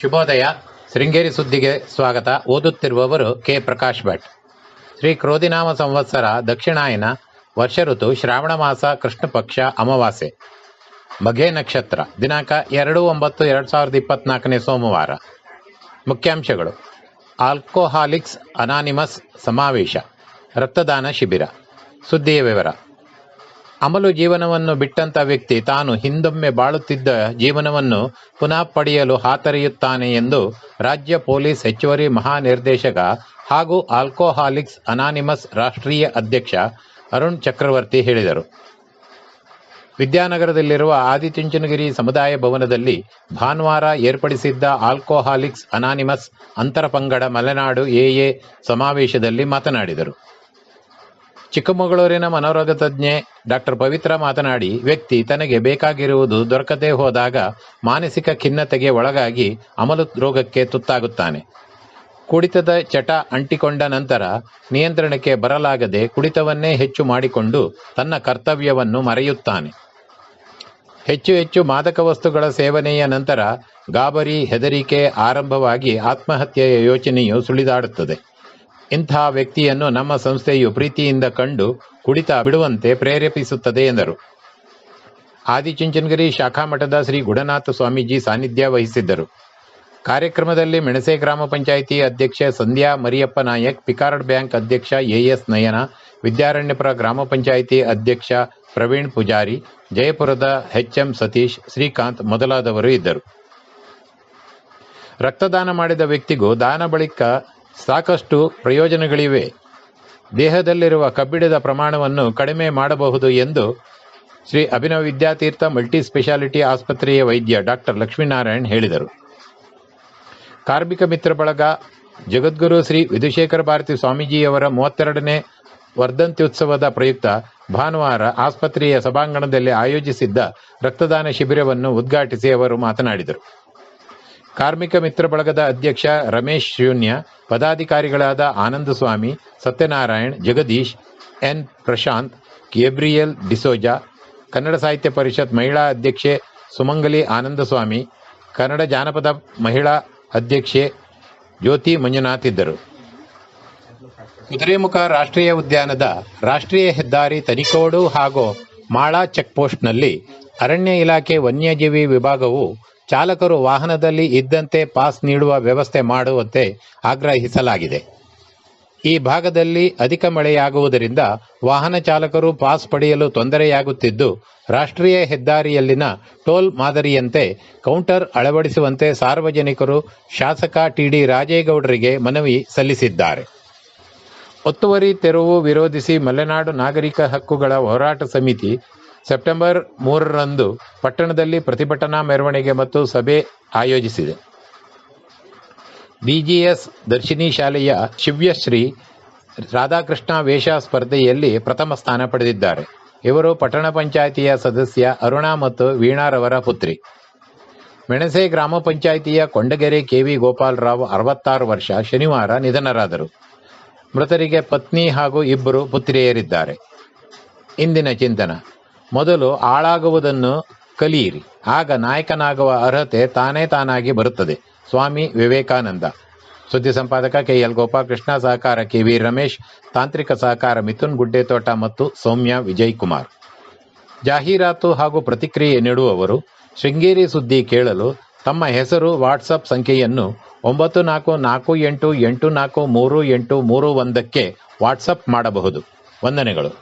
ಶುಭೋದಯ. ಶೃಂಗೇರಿ ಸುದ್ದಿಗೆ ಸ್ವಾಗತ. ಓದುತ್ತಿರುವವರು ಕೆ ಪ್ರಕಾಶ್ ಭಟ್. ಶ್ರೀ ಕ್ರೋಧಿನಾಮ ಸಂವತ್ಸರ ದಕ್ಷಿಣಾಯನ ವರ್ಷ ಋತು ಶ್ರಾವಣ ಮಾಸ ಕೃಷ್ಣ ಪಕ್ಷ ಅಮಾವಾಸ್ಯೆ ಮಘೆ ನಕ್ಷತ್ರ ದಿನಾಂಕ 2/9/2024 ಸೋಮವಾರ. ಮುಖ್ಯಾಂಶಗಳು: ಆಲ್ಕೋಹಾಲಿಕ್ಸ್ ಅನಾನಿಮಸ್ ಸಮಾವೇಶ, ರಕ್ತದಾನ ಶಿಬಿರ. ಸುದ್ದಿಯ ವಿವರ. ಅಮಲು ಜೀವನವನ್ನು ಬಿಟ್ಟಂತ ವ್ಯಕ್ತಿ ತಾನು ಹಿಂದೊಮ್ಮೆ ಬಾಳುತ್ತಿದ್ದ ಜೀವನವನ್ನು ಪುನಃ ಪಡೆಯಲು ಹಾತೊರೆಯುತ್ತಾನೆ ಎಂದು ರಾಜ್ಯ ಪೊಲೀಸ್ ಹೆಚ್ಚುವರಿ ಮಹಾನಿರ್ದೇಶಕ ಹಾಗೂ ಆಲ್ಕೋಹಾಲಿಕ್ಸ್ ಅನಾನಿಮಸ್ ರಾಷ್ಟ್ರೀಯ ಅಧ್ಯಕ್ಷ ಅರುಣ್ ಚಕ್ರವರ್ತಿ ಹೇಳಿದರು. ವಿದ್ಯಾನಗರದಲ್ಲಿರುವ ಆದಿಚುಂಚನಗಿರಿ ಸಮುದಾಯ ಭವನದಲ್ಲಿ ಭಾನುವಾರ ಏರ್ಪಡಿಸಿದ್ದ ಆಲ್ಕೋಹಾಲಿಕ್ಸ್ ಅನಾನಿಮಸ್ ಅಂತರ ಪಂಗಡ ಮಲೆನಾಡು ಎಎ ಸಮಾವೇಶದಲ್ಲಿ ಮಾತನಾಡಿದರು. ಚಿಕ್ಕಮಗಳೂರಿನ ಮನೋರೋಗ ತಜ್ಞೆ ಡಾಕ್ಟರ್ ಪವಿತ್ರ ಮಾತನಾಡಿ, ವ್ಯಕ್ತಿ ತನಗೆ ಬೇಕಾಗಿರುವುದು ದೊರಕದೇ ಹೋದಾಗ ಮಾನಸಿಕ ಖಿನ್ನತೆಗೆ ಒಳಗಾಗಿ ಅಮಲು ರೋಗಕ್ಕೆ ತುತ್ತಾಗುತ್ತಾನೆ. ಕುಡಿತದ ಚಟ ಅಂಟಿಕೊಂಡ ನಂತರ ನಿಯಂತ್ರಣಕ್ಕೆ ಬರಲಾಗದೆ ಕುಡಿತವನ್ನೇ ಹೆಚ್ಚು ಮಾಡಿಕೊಂಡು ತನ್ನ ಕರ್ತವ್ಯವನ್ನು ಮರೆಯುತ್ತಾನೆ. ಹೆಚ್ಚು ಹೆಚ್ಚು ಮಾದಕ ವಸ್ತುಗಳ ಸೇವನೆಯ ನಂತರ ಗಾಬರಿ, ಹೆದರಿಕೆ ಆರಂಭವಾಗಿ ಆತ್ಮಹತ್ಯೆಯ ಯೋಚನೆಯು ಸುಳಿದಾಡುತ್ತದೆ. ಇಂತಹ ವ್ಯಕ್ತಿಯನ್ನು ನಮ್ಮ ಸಂಸ್ಥೆಯು ಪ್ರೀತಿಯಿಂದ ಕಂಡು ಕುಡಿತ ಬಿಡುವಂತೆ ಪ್ರೇರೇಪಿಸುತ್ತದೆ ಎಂದರು. ಆದಿಚುಂಚನಗಿರಿ ಶಾಖಾ ಮಠದ ಶ್ರೀ ಗುಡನಾಥ ಸ್ವಾಮೀಜಿ ಸಾನ್ನಿಧ್ಯ ವಹಿಸಿದ್ದರು. ಕಾರ್ಯಕ್ರಮದಲ್ಲಿ ಮೆಣಸೆ ಗ್ರಾಮ ಪಂಚಾಯಿತಿ ಅಧ್ಯಕ್ಷೆ ಸಂಧ್ಯಾ ಮರಿಯಪ್ಪ ನಾಯಕ್, ಪಿಕಾರ್ಡ್ ಬ್ಯಾಂಕ್ ಅಧ್ಯಕ್ಷ ಎಎಸ್ ನಯನ, ವಿದ್ಯಾರಣ್ಯಪುರ ಗ್ರಾಮ ಪಂಚಾಯಿತಿ ಅಧ್ಯಕ್ಷ ಪ್ರವೀಣ್ ಪೂಜಾರಿ, ಜಯಪುರದ ಎಚ್ಎಂ ಸತೀಶ್, ಶ್ರೀಕಾಂತ್ ಮೊದಲಾದವರು ಇದ್ದರು. ರಕ್ತದಾನ ಮಾಡಿದ ವ್ಯಕ್ತಿಗೂ ದಾನ ಬಳಿಕ ಸಾಕಷ್ಟು ಪ್ರಯೋಜನಗಳಿವೆ. ದೇಹದಲ್ಲಿರುವ ಕಬ್ಬಿಣದ ಪ್ರಮಾಣವನ್ನು ಕಡಿಮೆ ಮಾಡಬಹುದು ಎಂದು ಶ್ರೀ ಅಭಿನವ ವಿದ್ಯಾತೀರ್ಥ ಮಲ್ಟಿ ಸ್ಪೆಷಾಲಿಟಿ ಆಸ್ಪತ್ರೆಯ ವೈದ್ಯ ಡಾಕ್ಟರ್ ಲಕ್ಷ್ಮೀನಾರಾಯಣ್ ಹೇಳಿದರು. ಕಾರ್ಮಿಕ ಮಿತ್ರ ಬಳಗ ಜಗದ್ಗುರು ಶ್ರೀ ವಿಧುಶೇಖರ ಭಾರತಿ ಸ್ವಾಮೀಜಿಯವರ 32ನೇ ವರ್ಧಂತ್ಯುತ್ಸವದ ಪ್ರಯುಕ್ತ ಭಾನುವಾರ ಆಸ್ಪತ್ರೆಯ ಸಭಾಂಗಣದಲ್ಲಿ ಆಯೋಜಿಸಿದ್ದ ರಕ್ತದಾನ ಶಿಬಿರವನ್ನು ಉದ್ಘಾಟಿಸಿ ಅವರು ಮಾತನಾಡಿದರು. ಕಾರ್ಮಿಕ ಮಿತ್ರ ಬಳಗದ ಅಧ್ಯಕ್ಷ ರಮೇಶ್ ಶೂನ್ಯ, ಪದಾಧಿಕಾರಿಗಳಾದ ಆನಂದಸ್ವಾಮಿ, ಸತ್ಯನಾರಾಯಣ್, ಜಗದೀಶ್, ಎನ್ ಪ್ರಶಾಂತ್, ಗೇಬ್ರಿಯಲ್ ಡಿಸೋಜಾ, ಕನ್ನಡ ಸಾಹಿತ್ಯ ಪರಿಷತ್ ಮಹಿಳಾ ಅಧ್ಯಕ್ಷೆ ಸುಮಂಗಲಿ ಆನಂದಸ್ವಾಮಿ, ಕನ್ನಡ ಜಾನಪದ ಮಹಿಳಾ ಅಧ್ಯಕ್ಷೆ ಜ್ಯೋತಿ ಮಂಜುನಾಥ್ ಇದ್ದರು. ಕುದುರೆಮುಖ ರಾಷ್ಟ್ರೀಯ ಉದ್ಯಾನದ ರಾಷ್ಟ್ರೀಯ ಹೆದ್ದಾರಿ ತನಿಕೋಡು ಹಾಗೂ ಮಾಳಾ ಚೆಕ್ಪೋಸ್ಟ್ನಲ್ಲಿ ಅರಣ್ಯ ಇಲಾಖೆ ವನ್ಯಜೀವಿ ವಿಭಾಗವು ಚಾಲಕರು ವಾಹನದಲ್ಲಿ ಇದ್ದಂತೆ ಪಾಸ್ ನೀಡುವ ವ್ಯವಸ್ಥೆ ಮಾಡುವಂತೆ ಆಗ್ರಹಿಸಲಾಗಿದೆ. ಈ ಭಾಗದಲ್ಲಿ ಅಧಿಕ ಮಳೆಯಾಗುವುದರಿಂದ ವಾಹನ ಚಾಲಕರು ಪಾಸ್ ಪಡೆಯಲು ತೊಂದರೆಯಾಗುತ್ತಿದ್ದು, ರಾಷ್ಟ್ರೀಯ ಹೆದ್ದಾರಿಯಲ್ಲಿನ ಟೋಲ್ ಮಾದರಿಯಂತೆ ಕೌಂಟರ್ ಅಳವಡಿಸುವಂತೆ ಸಾರ್ವಜನಿಕರು ಶಾಸಕ ಟಿಡಿ ರಾಜೇಗೌಡರಿಗೆ ಮನವಿ ಸಲ್ಲಿಸಿದ್ದಾರೆ. ಒತ್ತುವರಿ ತೆರವು ವಿರೋಧಿಸಿ ಮಲೆನಾಡು ನಾಗರಿಕ ಹಕ್ಕುಗಳ ಹೋರಾಟ ಸಮಿತಿ ಸೆಪ್ಟೆಂಬರ್ 3ರಂದು ಪಟ್ಟಣದಲ್ಲಿ ಪ್ರತಿಭಟನಾ ಮೆರವಣಿಗೆ ಮತ್ತು ಸಭೆ ಆಯೋಜಿಸಿದೆ. ಬಿಜಿಎಸ್ ದರ್ಶಿನಿ ಶಾಲೆಯ ಶಿವ್ಯಶ್ರೀ ರಾಧಾಕೃಷ್ಣ ವೇಷ ಸ್ಪರ್ಧೆಯಲ್ಲಿ ಪ್ರಥಮ ಸ್ಥಾನ ಪಡೆದಿದ್ದಾರೆ. ಇವರು ಪಟ್ಟಣ ಪಂಚಾಯಿತಿಯ ಸದಸ್ಯ ಅರುಣಾ ಮತ್ತು ವೀಣಾರವರ ಪುತ್ರಿ. ಮೆಣಸೆ ಗ್ರಾಮ ಪಂಚಾಯಿತಿಯ ಕೊಂಡಗೆರೆ ಕೆವಿ ಗೋಪಾಲರಾವ್ 66 ವರ್ಷ ಶನಿವಾರ ನಿಧನರಾದರು. ಮೃತರಿಗೆ ಪತ್ನಿ ಹಾಗೂ 2 ಪುತ್ರಿಯರಿದ್ದಾರೆ. ಇಂದಿನ ಚಿಂತನ: ಮೊದಲು ಆಳಾಗುವುದನ್ನು ಕಲಿಯಿರಿ, ಆಗ ನಾಯಕನಾಗುವ ಅರ್ಹತೆ ತಾನೇ ತಾನಾಗಿ ಬರುತ್ತದೆ. ಸ್ವಾಮಿ ವಿವೇಕಾನಂದ. ಸುದ್ದಿ ಸಂಪಾದಕ ಕೆಎಲ್ ಗೋಪಾಲಕೃಷ್ಣ, ಸಹಕಾರ ಕೆವಿ ರಮೇಶ್, ತಾಂತ್ರಿಕ ಸಹಕಾರ ಮಿಥುನ್ ಗುಡ್ಡೆತೋಟ ಮತ್ತು ಸೌಮ್ಯ ವಿಜಯ್ ಕುಮಾರ್. ಜಾಹೀರಾತು ಹಾಗೂ ಪ್ರತಿಕ್ರಿಯೆ ನೀಡುವವರು ಶೃಂಗೇರಿ ಸುದ್ದಿ ಕೇಳಲು ತಮ್ಮ ಹೆಸರು, ವಾಟ್ಸಪ್ ಸಂಖ್ಯೆಯನ್ನು 9448843831ಕ್ಕೆ ವಾಟ್ಸಪ್ ಮಾಡಬಹುದು. ವಂದನೆಗಳು.